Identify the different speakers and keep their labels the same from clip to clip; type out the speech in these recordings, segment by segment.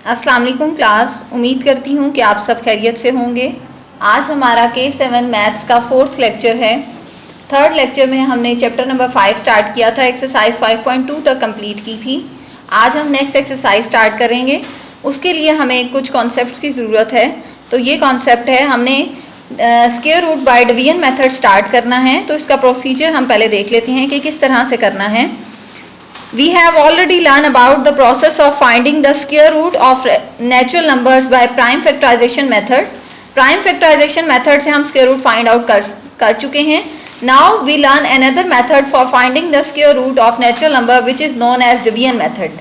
Speaker 1: अस्सलाम वालेकुम क्लास, उम्मीद करती हूँ कि आप सब खैरियत से होंगे। आज हमारा K7 मैथ्स का 4th लेक्चर है। 3rd लेक्चर में हमने चैप्टर नंबर 5 स्टार्ट किया था, एक्सरसाइज 5.2 तक कंप्लीट की थी। आज हम नेक्स्ट एक्सरसाइज स्टार्ट करेंगे। उसके लिए हमें कुछ कॉन्सेप्ट्स की ज़रूरत है। तो ये कॉन्सेप्ट है, हमने square root by division method start करना है। तो इसका प्रोसीजर हम पहले देख लेते हैं कि किस तरह से करना है। We have already learned about the process of finding the square root of natural numbers by prime factorization method. Prime factorization method से हम square root find out कर चुके हैं. Now we learn another method for finding the square root of natural number which is known as division method.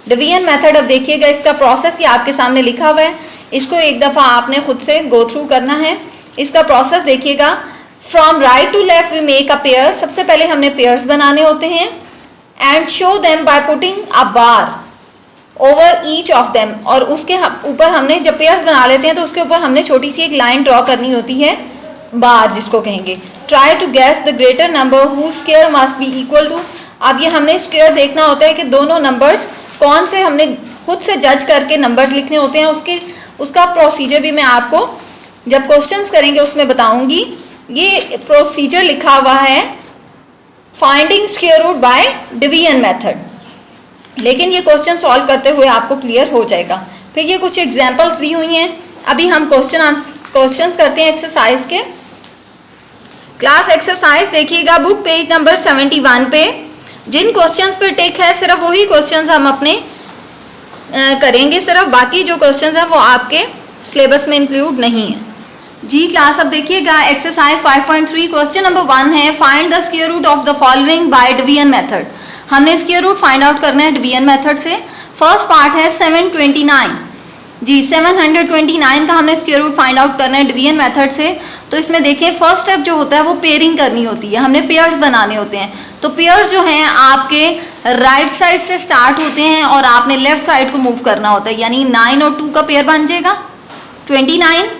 Speaker 1: Division method अब देखिएगा, इसका process ये आपके सामने लिखा हुआ है। इसको एक दफ़ा आपने खुद से गो थ्रू करना है। इसका प्रोसेस देखिएगा, from right to left we make a pair. सबसे पहले हमने पेयर्स बनाने होते हैं and show them by putting a bar over each of them। और उसके ऊपर हमने जब पेयर्स बना लेते हैं तो उसके ऊपर हमने छोटी सी एक लाइन ड्रॉ करनी होती है, बार जिसको कहेंगे। Try to guess the greater number who square must be equal to. अब ये हमने स्क्वायर देखना होता है कि दोनों नंबर्स कौन से, हमने खुद से जज करके नंबर्स लिखने होते हैं। उसका प्रोसीजर भी मैं आपको जब क्वेश्चंस करेंगे उसमें बताऊंगी। ये प्रोसीजर लिखा हुआ है finding square root by division method, लेकिन ये क्वेश्चन सॉल्व करते हुए आपको क्लियर हो जाएगा। फिर ये कुछ एग्जांपल्स दी हुई हैं। अभी हम क्वेश्चंस करते हैं एक्सरसाइज के। क्लास एक्सरसाइज देखिएगा, बुक पेज नंबर 71 पे जिन क्वेश्चंस पे टिक है सिर्फ वही क्वेश्चंस हम अपने करेंगे। सिर्फ बाकी जो क्वेश्चंस हैं वो आपके सिलेबस में इंक्लूड नहीं है। जी क्लास, अब देखिएगा एक्सरसाइज 5.3 क्वेश्चन नंबर 1 है, find the square root of the following by division method. हमने स्क्वायर रूट फाइंड आउट करना है डिवीजन मेथड से। फर्स्ट पार्ट है 729। जी 729 का हमने स्क्वायर रूट फाइंड आउट करना है डिवीजन मेथड से। तो इसमें देखिए फर्स्ट स्टेप जो होता है वो पेयरिंग करनी होती है, हमने पेयर्स बनाने होते हैं। तो पेयर्स जो हैं आपके राइट साइड से स्टार्ट होते हैं और आपने लेफ्ट साइड को मूव करना होता है, यानी 9 और 2 का पेयर बन जाएगा 29,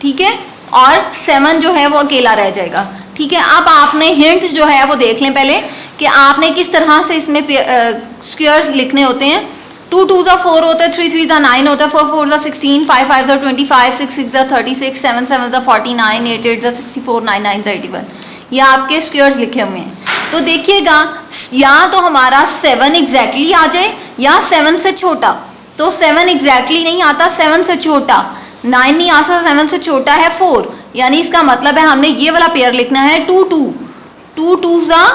Speaker 1: ठीक है, और 7 जो है वो अकेला रह जाएगा, ठीक है। अब आपने हिंट्स जो है वो देख लें पहले कि आपने किस तरह से इसमें स्क्वायर्स लिखने होते हैं। 2 2 ज़ा 4 होता है, 3 3 ज़ा 9 होता है, 4 4 ज़ा 16, 5 5 ज़ा 25, 6 6 ज़ा 36, 7 7 ज़ा 49, 8 8 ज़ा 64, 9 9 ज़ा 81। ये आपके स्क्वायर्स लिखे हुए हैं। तो देखिएगा, या तो हमारा 7 एग्जैक्टली आ जाए या 7 से छोटा। तो 7 एग्जैक्टली नहीं आता, 7 से छोटा। 9 नहीं आ सकता, 7 से छोटा है 4, यानी इसका मतलब है हमने ये वाला पेयर लिखना है 2 2 2 2 ज़ा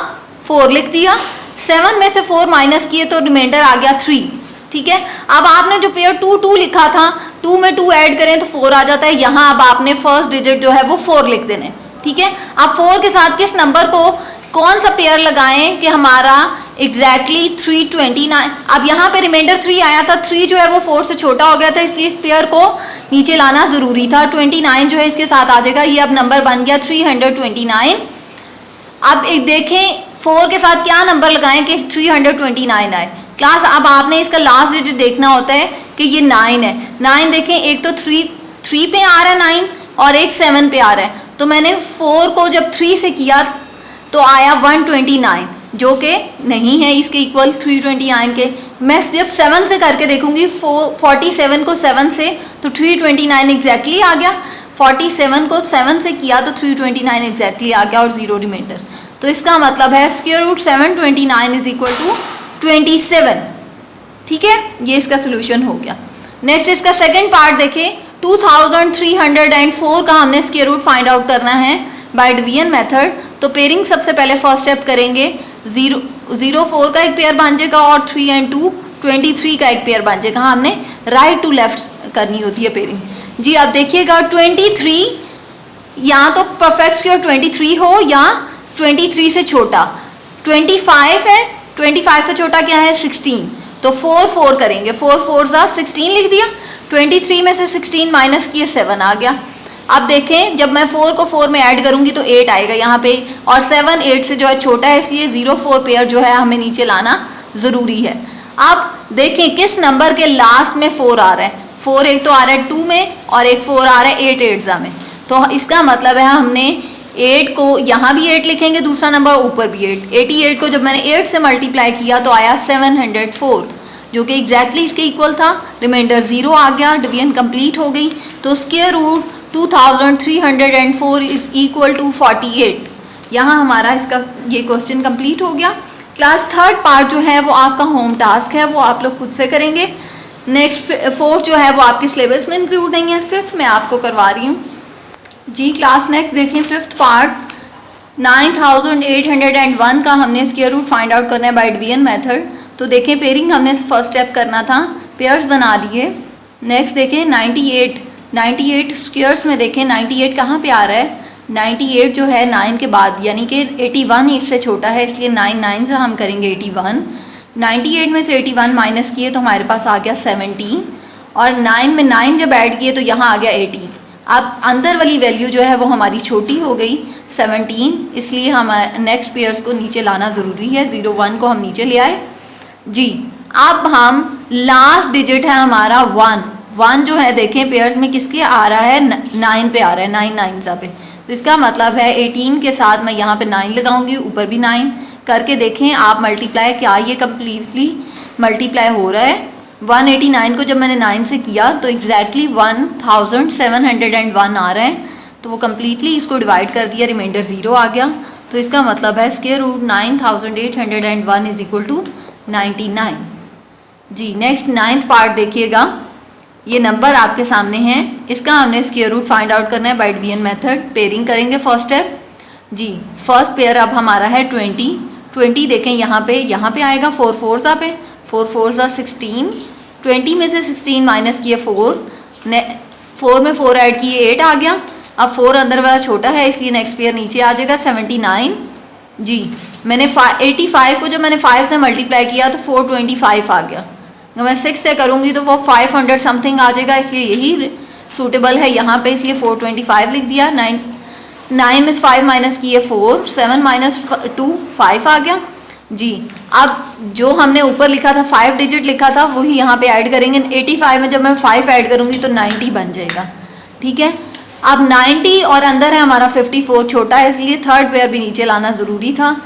Speaker 1: 4 लिख दिया। 7 में से 4 माइनस किए तो रिमाइंडर आ गया 3, ठीक है। अब आपने जो पेयर 2 2 लिखा था, 2 में 2 ऐड करें तो 4 आ जाता है। यहाँ अब आपने फर्स्ट डिजिट जो है वो 4 लिख देने, ठीक है। अब 4 के साथ किस नंबर को कौन सा पेयर लगाएं कि हमारा एग्जैक्टली 329। अब यहाँ पे रिमाइंडर 3 आया था, 3 जो है वो 4 से छोटा हो गया था, इसलिए इस पेयर को नीचे लाना ज़रूरी था। 29 जो है इसके साथ आ जाएगा। ये अब नंबर बन गया 329। अब एक देखें 4 के साथ क्या नंबर लगाएं कि 329 आए। क्लास अब आपने इसका लास्ट डिजिट देखना होता है कि ये 9 है। 9 देखें, एक तो 3 पे आ रहा है 9 और एक 7 पे आ रहा है। तो मैंने 4 को जब 3 से किया तो आया 129, जो कि नहीं है इसके इक्वल 329 के। मैं जब 7 से करके देखूंगी 47 को 7 से तो 329 एग्जैक्टली आ गया। 47 को 7 से किया तो 329 एग्जैक्टली आ गया और 0 रिमाइंडर। तो इसका मतलब है square root 729 is equal to 27, ठीक है। ये इसका सोल्यूशन हो गया। नेक्स्ट इसका सेकेंड पार्ट देखें, 2304 का हमने स्क्वायर रूट फाइंड आउट करना है बाय डिवीजन मेथड। तो पेयरिंग सबसे पहले फर्स्ट स्टेप करेंगे, 0 4 का एक पेयर बन जाएगा और 3 और 2 23 का एक पेयर बन जाएगा। हमने राइट टू लेफ्ट करनी होती है पेयरिंग। जी अब देखिएगा 23 या तो परफेक्ट स्क्वायर 23 हो या 23 से छोटा। 25 है, 25 से छोटा क्या है 16। तो 4 4 करेंगे, 4 4 ज़ा 16 लिख दिया। 23 में से 16 माइनस किए 7 आ गया। अब देखें जब मैं 4 को 4 में ऐड करूंगी तो 8 आएगा यहाँ पे, और 7 8 से जो है छोटा है, इसलिए 0 4 पेयर जो है हमें नीचे लाना ज़रूरी है। अब देखें किस नंबर के लास्ट में 4 आ रहा है। 4 एक तो आ रहा है 2 में और एक 4 आ रहा है 8 8 ज़ा में। तो इसका मतलब है हमने 8 को यहाँ भी 8 लिखेंगे, दूसरा नंबर ऊपर भी 8। 88 को जब मैंने 8 से मल्टीप्लाई किया तो आया 704, जो कि एग्जैक्टली इसके इक्वल था। रिमाइंडर 0 आ गया, डिवीजन कंप्लीट हो गई। तो square root 2304 is equal to 48। यहाँ हमारा इसका ये क्वेश्चन कंप्लीट हो गया। क्लास थर्ड पार्ट जो है वो आपका होम टास्क है, वो आप लोग खुद से करेंगे। नेक्स्ट फोर्थ जो है वो आपके सिलेबस में इंक्लूड नहीं है, फिफ्थ मैं आपको करवा रही हूँ जी। क्लास नेक्स्ट देखिए, फिफ्थ पार्ट 9801 का हमने स्क्वायर रूट फाइंड आउट करना है बाय डिवीजन मेथड। तो देखें पेयरिंग हमने फर्स्ट स्टेप करना था, पेयर्स बना लिए। नेक्स्ट देखें 98 स्क्वायर्स में देखें 98 कहाँ पे आ रहा है, 98 जो है 9 के बाद, यानी कि 81 इससे छोटा है, इसलिए 9 से हम करेंगे 81। 98 में से 81 माइनस किए तो हमारे पास आ गया 17, और 9 में 9 जब ऐड किए तो यहाँ आ गया 18। अब अंदर वाली वैल्यू जो है वो हमारी छोटी हो गई 17, इसलिए हम नेक्स्ट पेयर्स को नीचे लाना ज़रूरी है। 01 को हम नीचे ले आए जी। अब हम लास्ट डिजिट है हमारा 1 जो है देखें पेयर्स में किसके आ रहा है, 9 पे आ रहा है, 9 सा पे। तो इसका मतलब है 18 के साथ मैं यहाँ पे 9 लगाऊंगी, ऊपर भी 9 करके देखें आप मल्टीप्लाई, क्या ये कम्प्लीटली मल्टीप्लाई हो रहा है। 189 को जब मैंने 9 से किया तो एग्जैक्टली 1701 आ रहा है, तो वो कम्प्लीटली इसको डिवाइड कर दिया, रिमाइंडर 0 आ गया। तो इसका मतलब है square root 9801 is equal to 99 जी। नेक्स्ट 9th पार्ट देखिएगा, ये नंबर आपके सामने है, इसका हमने स्क्वायर रूट फाइंड आउट करना है बाय डिवीजन मेथड। पेयरिंग करेंगे फर्स्ट स्टेप जी। फर्स्ट पेयर अब हमारा है 20 देखें यहाँ पे आएगा 4 4 पे, 4 4 16। 20 में से 16 माइनस किए 4 में 4 ऐड किए 8 आ गया। अब 4 अंदर वाला छोटा है, इसलिए नेक्स्ट पेयर नीचे आ जाएगा 79 जी। मैंने 85 को जब मैंने 5 से मल्टीप्लाई किया तो 425 आ गया। अगर मैं 6 से करूँगी तो वो 500 समथिंग आ जाएगा, इसलिए यही सूटेबल है यहाँ पे, इसलिए 425 लिख दिया। 9 में 5 माइनस किए 4, 7 माइनस 2 5 आ गया जी। अब जो हमने ऊपर लिखा था 5 डिजिट लिखा था वही यहाँ पे ऐड करेंगे। 85 में जब मैं 5 ऐड करूँगी तो 90 बन जाएगा, ठीक है। अब 90 और अंदर है हमारा 54 छोटा है, इसलिए थर्ड पेयर भी नीचे लाना ज़रूरी था।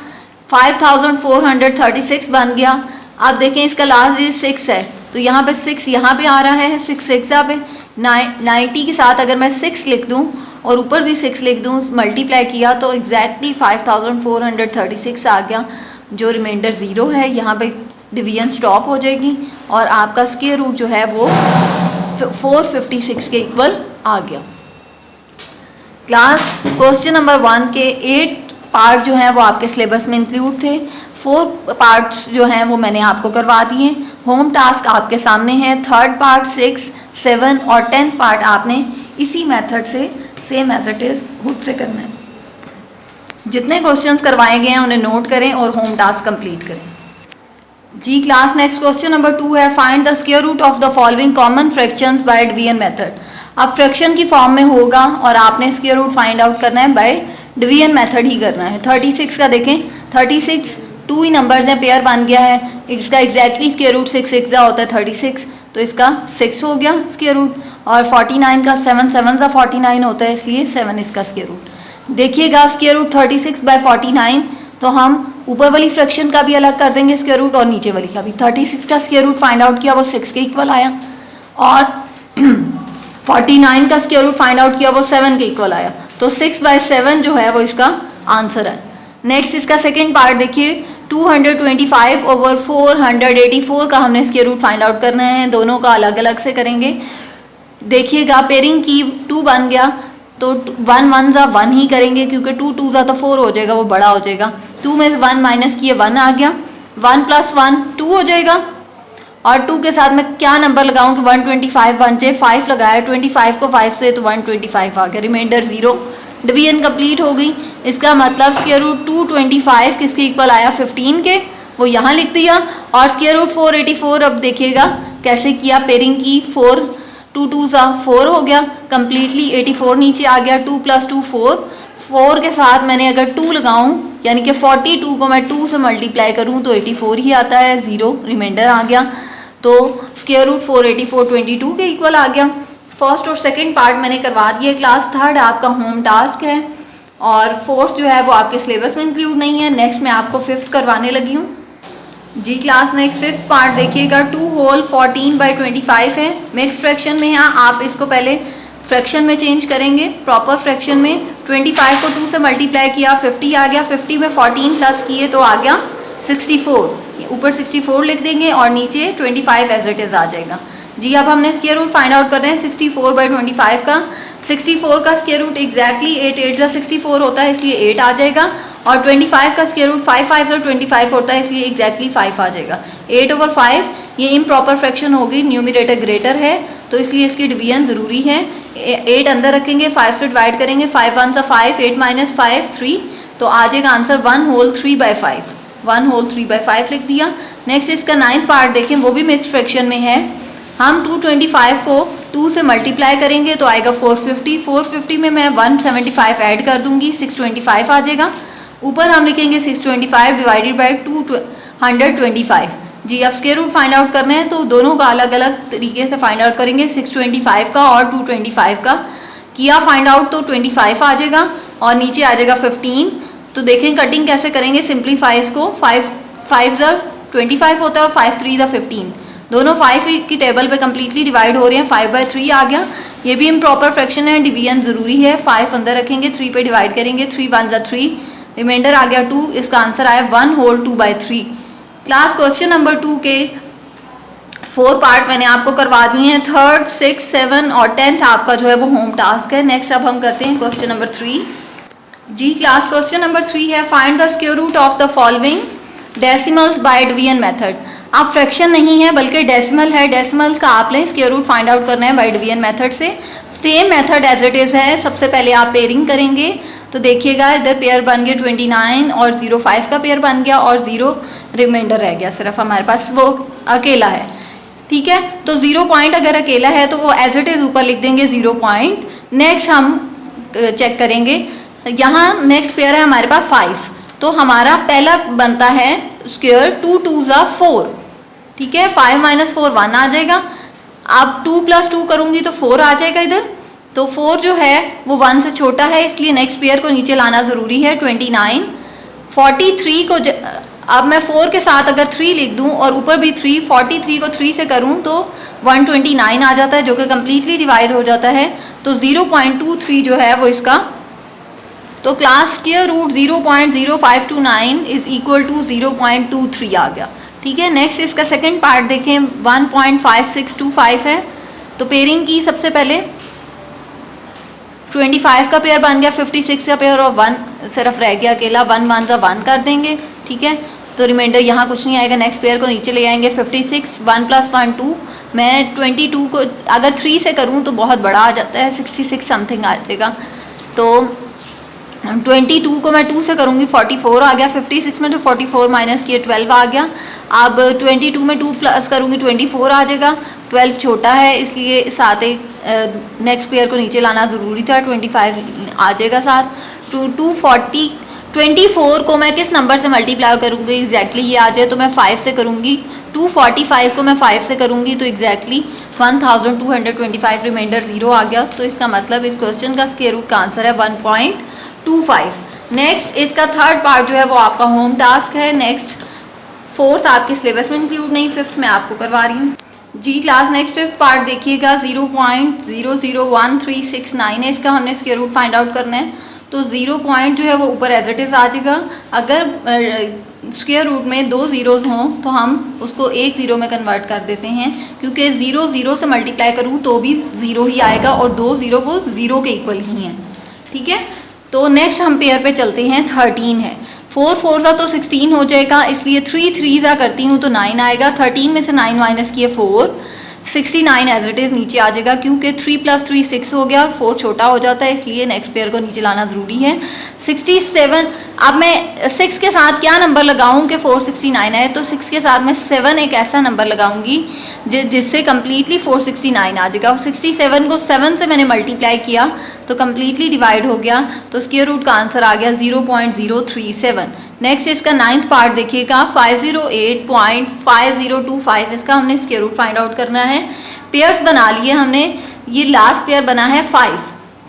Speaker 1: 5436 बन गया। अब देखें इसका लास्ट डिजिट 6 है, तो यहाँ पे 6 यहाँ पे आ रहा है, 6 6 पे 90 के साथ अगर मैं 6 लिख दूँ और ऊपर भी 6 लिख दूँ, मल्टीप्लाई किया तो एग्जैक्टली 5436 आ गया। जो रिमाइंडर 0 है यहाँ पे डिवीजन स्टॉप हो जाएगी और आपका स्क्वायर रूट जो है वो 456 के इक्वल आ गया। क्लास क्वेश्चन नंबर 1 के 8 पार्ट जो हैं वो आपके सिलेबस में इंक्लूड थे। 4 पार्ट्स जो हैं वो मैंने आपको करवा दिए। होम टास्क आपके सामने है। थर्ड पार्ट 6, 7 और 10th पार्ट आपने इसी मेथड से सेम एज इट इज़ खुद से करना है। जितने क्वेश्चंस करवाए गए हैं उन्हें नोट करें और होम टास्क कंप्लीट करें जी। क्लास नेक्स्ट क्वेश्चन नंबर 2 है, find the square root of the following common fractions by division method. अब फ्रैक्शन की फॉर्म में होगा और आपने स्क्वायर रूट फाइंड आउट करना है बाय डिवीजन मेथड ही करना है। 36 का देखें, 36 2 ही नंबर्स हैं, पेयर बन गया है, इसका एग्जैक्टली स्क्वायर रूट 6 6 होता है 36, तो इसका 6 हो गया स्क्वायर रूट। और 49 का 7 7 49 होता है, इसलिए 7 इसका स्क्वायर रूट। देखिएगा स्क्वायर रूट 36 बाय 49, तो हम ऊपर वाली फ्रैक्शन का भी अलग कर देंगे स्क्वायर रूट और नीचे वाली का भी। 36 का स्क्वायर रूट फाइंड आउट किया वो 6 के इक्वल आया, और 49 का स्क्वायर रूट फाइंड आउट किया वो 7 के इक्वल आया। तो 6 बाय 7 जो है वो इसका आंसर है। नेक्स्ट इसका सेकेंड पार्ट देखिए, 225 ओवर 484 का हमने स्क्वायर रूट फाइंड आउट करना है। दोनों का अलग अलग से करेंगे। देखिएगा पेयरिंग की 2 बन गया, तो 1 1 ज़ा 1 ही करेंगे, क्योंकि 2 2 ज़ा तो 4 हो जाएगा, वो बड़ा हो जाएगा। 2 में से 1 माइनस किए 1 आ गया, 1 + 1 2 हो जाएगा। और 2 के साथ मैं क्या नंबर लगाऊं कि 125 बन जाए, 5 लगाया, 25 को 5 से तो 125 आ गया, रिमाइंडर 0। डिवीजन कंप्लीट हो गई। इसका मतलब स्क्वायर रूट 225 किसके इक्वल आया, 15 के, वो यहाँ लिख दिया। और स्क्वायर रूट 484 अब देखिएगा कैसे किया, पेयरिंग की 4 2 2 ज़ा 4 हो गया, कम्प्लीटली 84 नीचे आ गया। 2 + 2 4, 4 के साथ मैंने अगर 2 लगाऊं, यानी कि 42 को मैं 2 से मल्टीप्लाई करूं तो 84 ही आता है, 0 रिमाइंडर आ गया। तो स्क्वायर रूट 484 22 के इक्वल आ गया। फर्स्ट और सेकंड पार्ट मैंने करवा दिए। क्लास थर्ड आपका होम टास्क है और फोर्थ जो है वो आपके सिलेबस में इंक्लूड नहीं है। नेक्स्ट मैं आपको फिफ्थ करवाने लगी हूँ जी क्लास नेक्स्ट फिफ्थ पार्ट देखिएगा 2 होल 14/25 है। मिक्स फ्रैक्शन में यहाँ आप इसको पहले फ्रैक्शन में चेंज करेंगे। प्रॉपर फ्रैक्शन में 25 को 2 से मल्टीप्लाई किया 50 आ गया, 50 में 14 प्लस किए तो आ गया 64। ऊपर 64 लिख देंगे और नीचे 25 एज इट इज़ आ जाएगा। जी अब हमने स्क्वायर रूट फाइंड आउट कर रहे हैं 64/25 का। 64 का स्क्वायर रूट एग्जैक्टली 8 8 जा 64 होता है, इसलिए 8 आ जाएगा। और 25 का स्क्वायर रूट 5 5 जा 25 होता है, इसलिए एग्जैक्टली 5 आ जाएगा। 8/5 ये इम्प्रॉपर फ्रैक्शन होगी, न्यूमरेटर ग्रेटर है तो इसलिए इसकी डिवीजन ज़रूरी है। 8 अंदर रखेंगे, 5 से डिवाइड करेंगे, 5 1 5, 8 - 5 3, तो आ जाएगा आंसर 1 होल 3/5। 1 होल 3/5 लिख दिया। नेक्स्ट इसका 9th पार्ट देखें, वो भी मिक्स फ्रैक्शन में है। हम 225 को 2 से मल्टीप्लाई करेंगे तो आएगा 450। 450 में मैं 175 ऐड कर दूंगी, 625 आ जाएगा। ऊपर हम लिखेंगे 625 डिवाइडेड बाई 225। जी अब स्क्वायर रूट फाइंड आउट करना है तो दोनों का अलग अलग तरीके से फाइंड आउट करेंगे। 625 का और 225 का किया फाइंड आउट तो 25 आ जाएगा और नीचे आ जाएगा 15। तो देखें कटिंग कैसे करेंगे, सिंप्लीफाई इसको। 5 5 जा 25 होता है और 5 3 जा 15, दोनों 5 की टेबल पे कम्प्लीटली डिवाइड हो रहे हैं। 5/3 आ गया। ये भी इम्प्रॉपर फ्रैक्शन है, डिवीजन ज़रूरी है। 5 अंदर रखेंगे, 3 पे डिवाइड करेंगे, 3 1 जा 3, रिमाइंडर आ गया 2। इसका आंसर आया 1 होल 2/3। क्लास क्वेश्चन नंबर 2 के 4 पार्ट मैंने आपको करवा दिए हैं। 3rd 6th 7 और 10th आपका जो है वो होम टास्क है। नेक्स्ट अब हम करते हैं क्वेश्चन नंबर 3। जी क्लास क्वेश्चन नंबर 3 है, find the square root of the following decimals by division method. आप फ्रैक्शन नहीं है बल्कि डेसिमल है, डेसिमल का आपने स्क्वायर रूट फाइंड आउट करना है बाय डिवीजन मेथड से। Same method as it is है। सबसे पहले आप पेयरिंग करेंगे तो देखिएगा इधर पेयर बन गए 29 और 05 का पेयर बन गया और 0 रिमाइंडर रह गया, सिर्फ हमारे पास वो अकेला है। ठीक है, तो 0 पॉइंट अगर अकेला है तो वो एज इट इज़ ऊपर लिख देंगे 0 पॉइंट। नेक्स्ट हम चेक करेंगे, यहाँ नेक्स्ट पेयर है हमारे पास 5, तो हमारा पहला बनता है स्क्वायर 2 2 जा 4। ठीक है, 5 - 4 1 आ जाएगा। अब 2 + 2 करूँगी तो 4 आ जाएगा इधर। तो 4 जो है वो 1 से छोटा है, इसलिए नेक्स्ट पेयर को नीचे लाना ज़रूरी है। 29 43 को अब मैं 4 के साथ अगर 3 लिख दूं और ऊपर भी 3, 43 को 3 से करूं तो 129 आ जाता है, जो कि कम्प्लीटली डिवाइड हो जाता है। तो 0.23 जो है वो इसका, तो class square root 0.0529 is equal to 0.23 आ गया। ठीक है, नेक्स्ट इसका सेकंड पार्ट देखें, 1.5625 है। तो पेयरिंग की सबसे पहले 25 का पेयर बन गया, 56 का पेयर और 1 सिर्फ रह गया अकेला, 1 1 जा 1 कर देंगे। ठीक है, तो रिमाइंडर यहाँ कुछ नहीं आएगा। नेक्स्ट पेयर को नीचे ले आएंगे, 56 1 + 1 2। मैं 22 को अगर 3 से करूँ तो बहुत बड़ा आ जाता है, 66 समथिंग आ जाएगा। तो 22 को मैं 2 से करूँगी 44 आ गया। 56 में तो 44 माइनस किए 12 आ गया। अब 22 में 2 प्लस करूँगी 24 आ जाएगा। 12 छोटा है इसलिए साथ एक नेक्स्ट पेयर को नीचे लाना ज़रूरी था, 25 आ जाएगा साथ। 24 को मैं किस नंबर से मल्टीप्लाई करूँगी एग्जैक्टली ये आ जाए तो मैं 5 से करूँगी। 245 को मैं 5 से करूँगी तो एग्जैक्टली 1225, रिमाइंडर 0 आ गया। तो इसका मतलब इस क्वेश्चन का स्क्वायर रूट का आंसर है 1.25। नेक्स्ट इसका थर्ड पार्ट जो है वो आपका होम टास्क है। नेक्स्ट 4th आपके सिलेबस में इंक्लूड नहीं, 5th मैं आपको करवा रही हूँ। जी क्लास नेक्स्ट 5th पार्ट देखिएगा, 0.001369 है इसका, हमने स्क्वायर रूट फाइंड आउट करना है। तो 0 पॉइंट जो है वो ऊपर एज इट इज़ आ जाएगा। अगर स्क्वायर रूट में 2 ज़ीरोज़ हों तो हम उसको 1 0 में कन्वर्ट कर देते हैं, क्योंकि 0 0 से मल्टीप्लाई करूँ तो भी 0 ही आएगा और 2 0 वो 0 के इक्वल ही हैं। ठीक है, तो नेक्स्ट हम पेयर पे चलते हैं, 13 है। 4 4 ज़ा तो 16 हो जाएगा, इसलिए 3 3 ज़ा करती हूँ तो 9 आएगा। 13 में से 9 माइनस किए 4, 69 एज इट इज़ नीचे आ जाएगा, क्योंकि 3 + 3 6 हो गया, 4 छोटा हो जाता है, इसलिए नेक्स्ट पेयर को नीचे लाना ज़रूरी है। 67, अब मैं 6 के साथ क्या नंबर लगाऊं कि 469 है, तो 6 के साथ मैं 7 एक ऐसा नंबर लगाऊंगी जिससे कम्प्लीटली 469 आ जाएगा। 67 को 7 से मैंने मल्टीप्लाई किया तो कम्प्लीटली डिवाइड हो गया, तो स्क्वायर रूट का आंसर आ गया 0.037। नेक्स्ट इसका 9th पार्ट देखिएगा, 508.5025, इसका हमने स्क्वायर रूट फाइंड आउट करना है। पेयर्स बना लिए हमने, ये लास्ट पेयर बना है 5।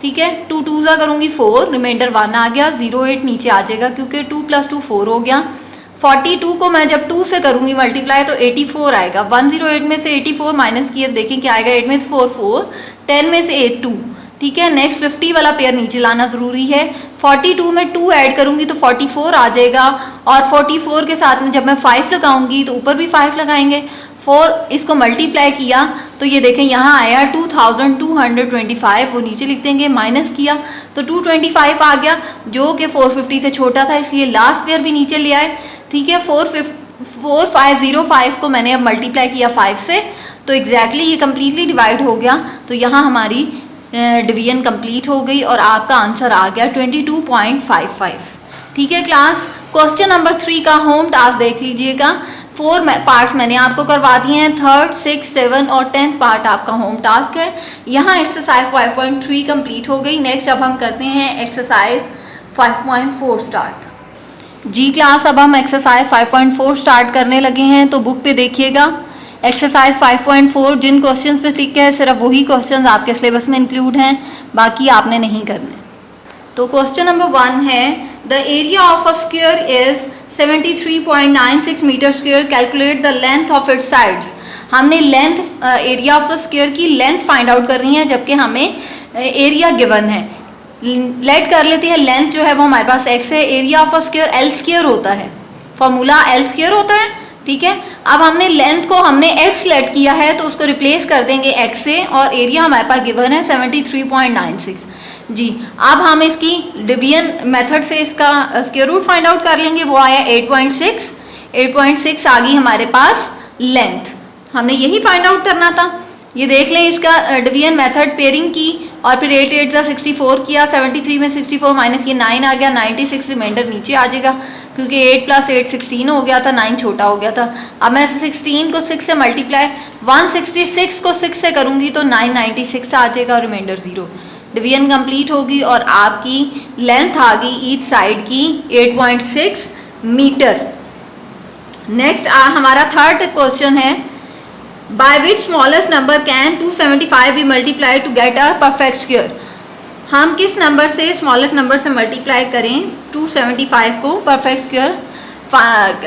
Speaker 1: ठीक है, 2 2 करूँगी 4, रिमाइंडर 1 आ गया। 08 नीचे आ जाएगा क्योंकि 2 + 2 4 हो गया। 42 को मैं जब 2 से करूँगी मल्टीप्लाई तो 84 आएगा। 108 में से 84 माइनस किए देखें क्या आएगा, 8 में से 4 4, 10 में से 8 2, ठीक है। नेक्स्ट 50 वाला पेयर नीचे लाना ज़रूरी है। 42 में 2 ऐड करूँगी तो 44 आ जाएगा, और 44 के साथ में जब मैं 5 लगाऊंगी तो ऊपर भी 5 लगाएंगे। 4 इसको मल्टीप्लाई किया तो ये देखें यहाँ आया 2225, वो नीचे लिख देंगे, माइनस किया तो 225 आ गया, जो कि 450 से छोटा था, इसलिए लास्ट पेयर भी नीचे ले आए, ठीक है। 4505 को मैंने अब मल्टीप्लाई किया 5 से, तो एग्जैक्टली ये कम्प्लीटली डिवाइड हो गया, तो यहाँ हमारी डिवीजन कंप्लीट हो गई और आपका आंसर आ गया 22.55, ठीक है क्लास। क्वेश्चन नंबर 3 का होम टास्क देख लीजिएगा। 4 पार्ट्स मैंने आपको करवा दिए हैं, 3rd, 6th, 7th और 10th पार्ट आपका होम टास्क है। यहाँ एक्सरसाइज 5.3 कंप्लीट हो गई। नेक्स्ट अब हम करते हैं एक्सरसाइज 5.4 स्टार्ट। जी क्लास, अब हम एक्सरसाइज 5.4 स्टार्ट करने लगे हैं, तो बुक पे देखिएगा। एक्सरसाइज 5.4 जिन क्वेश्चन पे टिक है सिर्फ वही क्वेश्चन आपके सिलेबस में इंक्लूड हैं, बाकी आपने नहीं करने। तो क्वेश्चन नंबर 1 है, the area of a square is 73.96 meter square, calculate the length of its sides. हमने length area of the square की लेंथ फाइंड आउट करनी है, जबकि हमें एरिया गिवन है। लेट कर लेते हैं, लेंथ जो है वो हमारे पास x है, area of a square L square होता है, फॉर्मूला एल स्क्वायर होता है, ठीक है। अब हमने लेंथ को हमने x लेट किया है तो उसको रिप्लेस कर देंगे x से, और एरिया हमारे पास गिवन है 73.96। जी, अब हम इसकी डिवीजन मेथड से इसका स्क्वायर रूट फाइंड आउट कर लेंगे, वो आया 8.6। 8.6 आ गई हमारे पास लेंथ, हमने यही फाइंड आउट करना था। ये देख लें इसका डिवीजन मेथड, पेयरिंग की और फिर 8 8 सा 64 किया, 73 में 64 माइनस किया 9 आ गया, 96 रिमाइंडर नीचे आ जाएगा, क्योंकि 8 + 8 16 हो गया था, 9 छोटा हो गया था। अब मैं 16 को 6 से मल्टीप्लाई 166 को 6 से करूँगी तो 996 आ जाएगा और रिमाइंडर 0। डिवीजन कंप्लीट होगी और आपकी लेंथ आ गई ईच साइड की 8.6 मीटर। नेक्स्ट हमारा थर्ड क्वेश्चन है, by which smallest number can 275 be multiply to get a perfect square. हम किस नंबर से स्मॉलेस्ट नंबर से मल्टीप्लाई करें 275 को परफेक्ट स्क्वायर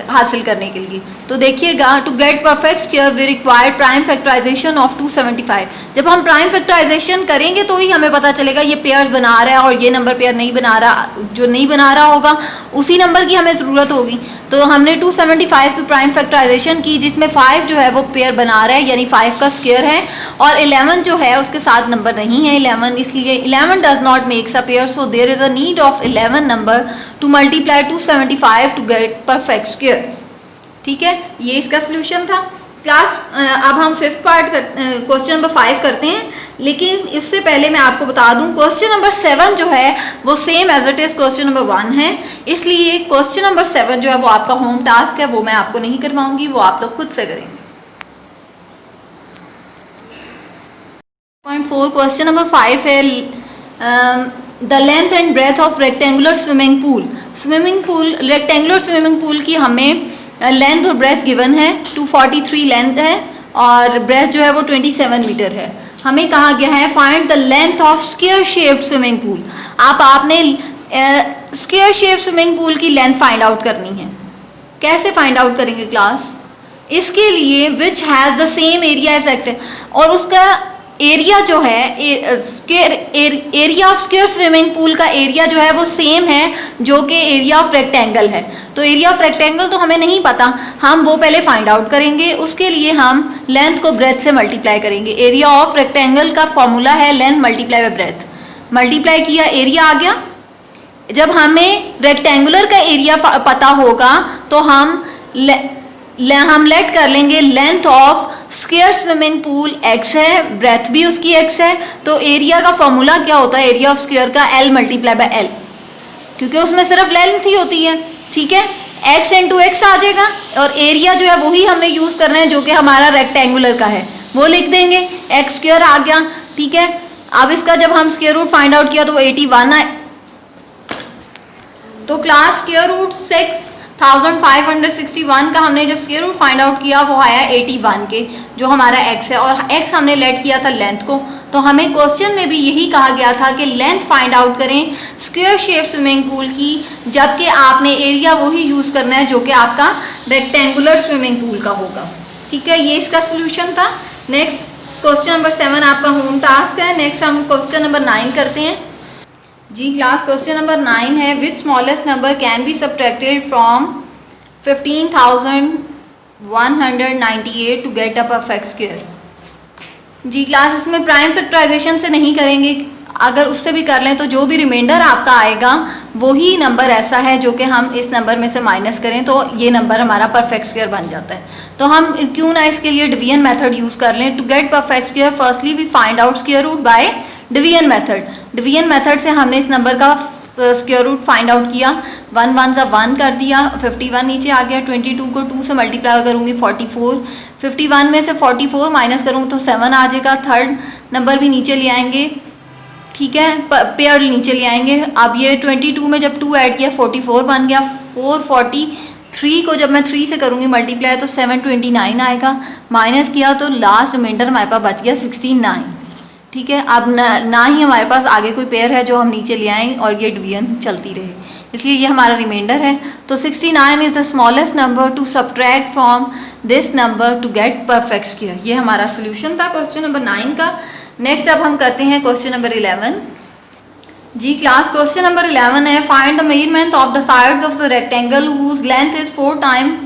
Speaker 1: हासिल करने के लिए। तो देखिएगा, to get perfect square we require prime factorisation of 275। जब हम प्राइम फैक्टराइजेशन करेंगे तो ही हमें पता चलेगा ये पेयर्स बना रहा है और ये नंबर पेयर नहीं बना रहा, जो नहीं बना रहा होगा उसी नंबर की हमें ज़रूरत होगी। तो हमने 275 की प्राइम फैक्टराइजेशन की, जिसमें 5 जो है वो पेयर बना रहा है, यानी 5 का स्क्वायर है, और 11 जो है उसके साथ नंबर नहीं है 11, इसलिए 11 does not makes a pair, so there is a need of 11 number to multiply 275 to get perfect square, ठीक है। ये इसका सोल्यूशन था क्लास। अब हम 5th पार्ट क्वेश्चन नंबर 5 करते हैं, लेकिन इससे पहले मैं आपको बता दूं क्वेश्चन नंबर 7 जो है वो same as it is question number 1 है, इसलिए क्वेश्चन नंबर 7 जो है वो आपका होम टास्क है, वो मैं आपको नहीं करवाऊंगी, वो आप लोग खुद से करेंगे। 4 क्वेश्चन नंबर 5 है, the length and breadth of rectangular swimming pool. Swimming pool, rectangular swimming pool की हमें लेंथ और ब्रेथ गिवन है, 243 लेंथ है और ब्रेथ जो है वो 27 मीटर है। हमें कहा गया है find the length of square shaped swimming pool. आपने स्क्वायर शेप्ड स्विमिंग पूल की लेंथ फाइंड आउट करनी है। कैसे फाइंड आउट करेंगे क्लास? इसके लिए which has the same area as rectangle, और उसका एरिया जो है area of square swimming pool का एरिया जो है वो सेम है जो कि एरिया ऑफ रेक्टेंगल है। तो एरिया ऑफ रेक्टेंगल तो हमें नहीं पता, हम वो पहले फाइंड आउट करेंगे। उसके लिए हम लेंथ को ब्रेथ से मल्टीप्लाई करेंगे। एरिया ऑफ रेक्टेंगल का फॉर्मूला है length multiply by breath. Multiply किया, एरिया आ गया। जब हमें रेक्टेंगुलर का एरिया पता होगा तो हम लेट कर लेंगे length of square swimming pool x है, ब्रेथ भी उसकी x है, तो एरिया का फॉर्मूला क्या होता है एरिया ऑफ स्क्वायर का? L मल्टीप्लाई बाय L, क्योंकि उसमें सिर्फ लेंथ ही होती है, ठीक है। x इंटू एक्स आ जाएगा और एरिया जो है वही हमने यूज़ करना है जो कि हमारा रेक्टेंगुलर का है, वो लिख देंगे, एक्स स्क्वायर आ गया, ठीक है। अब इसका जब हम स्क्वायर रूट फाइंड आउट किया तो 81 आए। तो क्लास स्क्वायर रूट 6 1561 का हमने जब स्क्वायर रूट फाइंड आउट किया वो आया 81 के, जो हमारा x है, और x हमने लेट किया था लेंथ को। तो हमें क्वेश्चन में भी यही कहा गया था कि लेंथ फाइंड आउट करें स्क्वायर शेप स्विमिंग पूल की, जबकि आपने एरिया वही यूज़ करना है जो कि आपका रेक्टेंगुलर स्विमिंग पूल का होगा। ठीक है, ये इसका सोल्यूशन था। नेक्स्ट क्वेश्चन नंबर 7 आपका होम टास्क है। नेक्स्ट हम क्वेश्चन नंबर 9 करते हैं। जी क्लास, क्वेश्चन नंबर 9 है, which smallest number can be subtracted from 15,198 to get a perfect square. जी क्लास, इसमें प्राइम फैक्टराइजेशन से नहीं करेंगे, अगर उससे भी कर लें तो जो भी रिमाइंडर आपका आएगा वही नंबर ऐसा है जो कि हम इस नंबर में से माइनस करें तो ये नंबर हमारा परफेक्ट स्क्वायर बन जाता है। तो हम क्यों ना इसके लिए डिवीजन मेथड यूज़ कर लें। To get perfect square firstly we find out square root by division method. Division method से हमने इस नंबर का स्क्वायर रूट फाइंड आउट किया। 1 1 सा 1 कर दिया, 51 नीचे आ गया। 22 को 2 से मल्टीप्लाई करूँगी 44, 51 में से 44 माइनस करूँगी तो 7 आ जाएगा। थर्ड नंबर भी नीचे ले आएंगे, ठीक है, पेयर नीचे ले आएंगे। अब ये 22 में जब 2 ऐड किया 44 बन गया। 443 को जब मैं 3 से करूँगी मल्टीप्लाई तो 729 आएगा। माइनस किया तो लास्ट रिमाइंडर हमारे पास बच गया 69। ठीक है, अब ना ही हमारे पास आगे कोई पेयर है जो हम नीचे ले आएँ और ये डिवीजन चलती रहे, इसलिए ये हमारा रिमाइंडर है। तो 69 is the smallest number to subtract from this number to get perfect square. ये हमारा सोल्यूशन था क्वेश्चन नंबर 9 का। नेक्स्ट अब हम करते हैं क्वेश्चन नंबर 11। जी क्लास, क्वेश्चन नंबर 11 है, find the measurement of the sides of the rectangle whose length is 4 time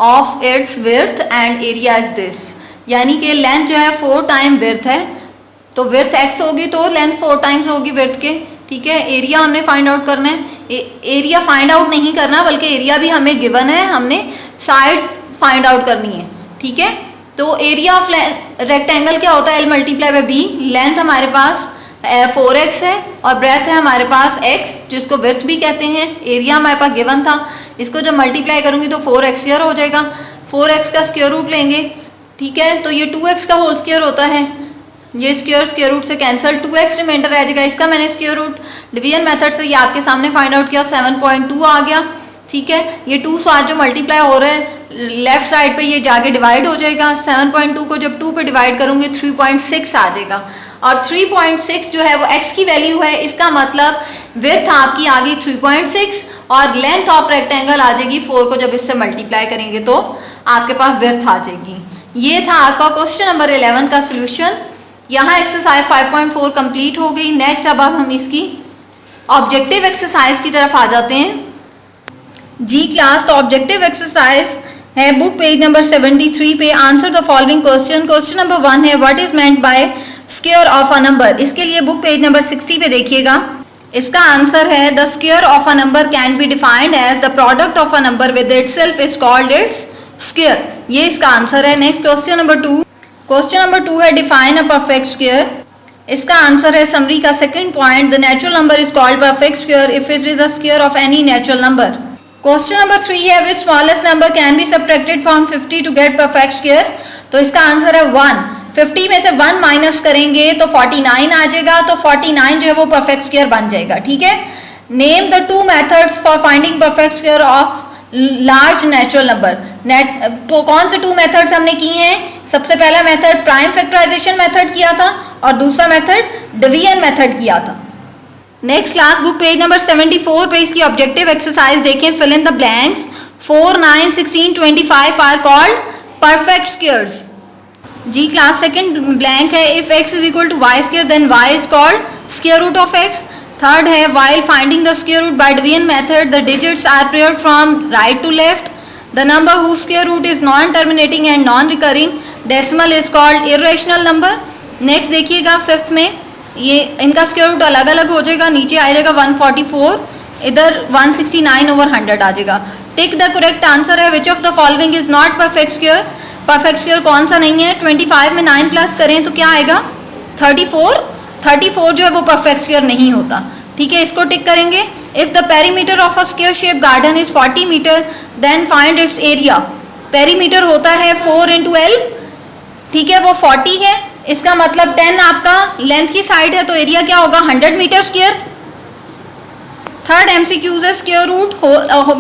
Speaker 1: of its width and area is this. यानी कि लेंथ जो है 4 टाइम विड्थ है, तो विड्थ x होगी तो लेंथ 4 टाइम्स होगी विड्थ के। ठीक है, एरिया हमने फाइंड आउट करना है। एरिया फाइंड आउट नहीं करना बल्कि एरिया भी हमें गिवन है, हमने साइड फाइंड आउट करनी है। ठीक है, तो एरिया ऑफ रेक्टेंगल क्या होता है, L multiply by B। Length हमारे पास 4x है और ब्रेथ है हमारे पास x, जिसको विड्थ भी कहते हैं। एरिया हमारे पास गिवन था, इसको जब मल्टीप्लाई करूँगी तो 4x स्क्वायर हो जाएगा। 4x का स्क्वायर रूट लेंगे, ठीक है, तो ये 2x का होल स्क्वायर होता है। ये स्क्वायर रूट से कैंसिल, 2x रिमाइंडर रह जाएगा। इसका मैंने स्क्वायर रूट डिवीजन मेथड से ये आपके सामने फाइंड आउट किया, 7.2 आ गया। ठीक है, ये 2 से आज जो मल्टीप्लाई हो रहा है लेफ्ट साइड पे ये जाके डिवाइड हो जाएगा। 7.2 को जब 2 पे डिवाइड करूँगी 3.6 आ जाएगा, और 3.6 जो है वो x की वैल्यू है। इसका मतलब विड्थ आपकी आ गई 3.6 और लेंथ ऑफ रेक्टेंगल आ जाएगी 4 को जब इससे मल्टीप्लाई करेंगे तो आपके पास विड्थ आ जाएगी। ये था आपका क्वेश्चन नंबर 11 का सोल्यूशन। यहाँ एक्सरसाइज 5.4 कंप्लीट हो गई। नेक्स्ट अब हम इसकी ऑब्जेक्टिव एक्सरसाइज की तरफ आ जाते हैं। जी क्लास, तो ऑब्जेक्टिव एक्सरसाइज है बुक पेज नंबर 73 पे। Answer the following question. Question number 1 है, what is meant by square of a number. इसके लिए बुक पेज नंबर 60 पे देखिएगा। इसका आंसर है, the square of a number can be defined as the product of a number with itself is called its square. ये इसका answer है। Next question number 2। Question number 2 है, डिफाइन अ परफेक्ट स्क्वायर। इसका answer है summary का second point, the natural number is called perfect square if it is the square of any natural number. Question number 3 है, which smallest number can be subtracted from 50 to get perfect square. तो इसका answer है 1। 50 में से 1 minus करेंगे तो 49 आ जाएगा, तो 49 जो है वो परफेक्ट स्क्वायर बन जाएगा। ठीक है, name the 2 methods for finding perfect square of large natural number. तो कौन से 2 मेथड्स हमने किए हैं? सबसे पहला मेथड प्राइम फैक्टराइजेशन मेथड किया था और दूसरा मेथड डिवीजन मेथड किया था। Next class, book page number 74 पे इसकी ऑब्जेक्टिव एक्सरसाइज देखें। Fill in the blanks. 4, 9, 16, 25 are called perfect squares. जी क्लास, सेकंड ब्लैंक है, if x is equal to Y square then y is called square root of x। Third है, while finding the square root by division method the digits are paired from right to left. The number whose square root is non-terminating and non-recurring decimal is called irrational number. Next देखिएगा 5th में, ये इनका square root अलग अलग हो जाएगा। नीचे आ जाएगा 144, इधर 169/100 आ जाएगा। टिक द करेक्ट आंसर है, which of the following is not perfect square. Perfect square कौन सा नहीं है? 25 में 9 प्लस करें तो क्या आएगा? 34। 34 जो है वो परफेक्ट स्क्वायर नहीं होता। ठीक है, इसको टिक करेंगे। If the perimeter of a square shape garden is 40 metre then find its area. Perimeter होता है 4 × L। ठीक है, वो 40 है, इसका मतलब 10 आपका लेंथ की साइड है, तो एरिया क्या होगा? 100 मीटर स्क्वायर। थर्ड MCQs है स्क्वायर रूट,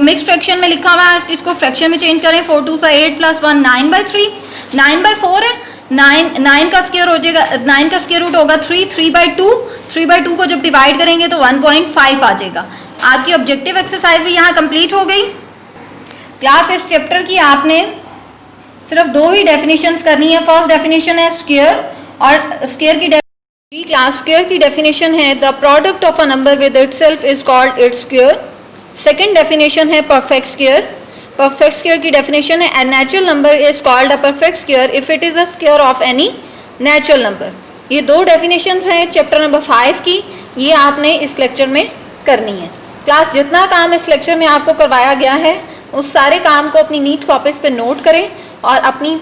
Speaker 1: मिक्स फ्रैक्शन में लिखा हुआ है, इसको फ्रैक्शन में चेंज करें, 4 2 8 + 1 9/3, 9/4 है, 9 का स्क्वायर हो जाएगा, 9 का स्क्वायर रूट होगा 3, 3/2, 3/2 को जब डिवाइड करेंगे तो 1.5 आ जाएगा। आपकी ऑब्जेक्टिव एक्सरसाइज भी यहाँ कंप्लीट हो गई। क्लास इस चैप्टर की आपने सिर्फ 2 ही डेफिनेशंस करनी है। फर्स्ट डेफिनेशन है स्क्वायर, और स्क्वायर की क्लास स्क्वायर की डेफिनेशन है the product of a number with itself is called its square. Second definition है परफेक्ट स्क्वायर। परफेक्ट स्क्वायर की डेफिनेशन है a natural number is called a perfect square if it is a square of any natural number. ये 2 definitions हैं chapter number 5 की, ये आपने इस lecture में करनी है। क्लास जितना काम इस लेक्चर में आपको करवाया गया है उस सारे काम को अपनी नीट कॉपीज पे नोट करें और अपनी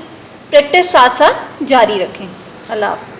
Speaker 1: प्रैक्टिस साथ साथ जारी रखें। अल्लाह हाफ़िज़।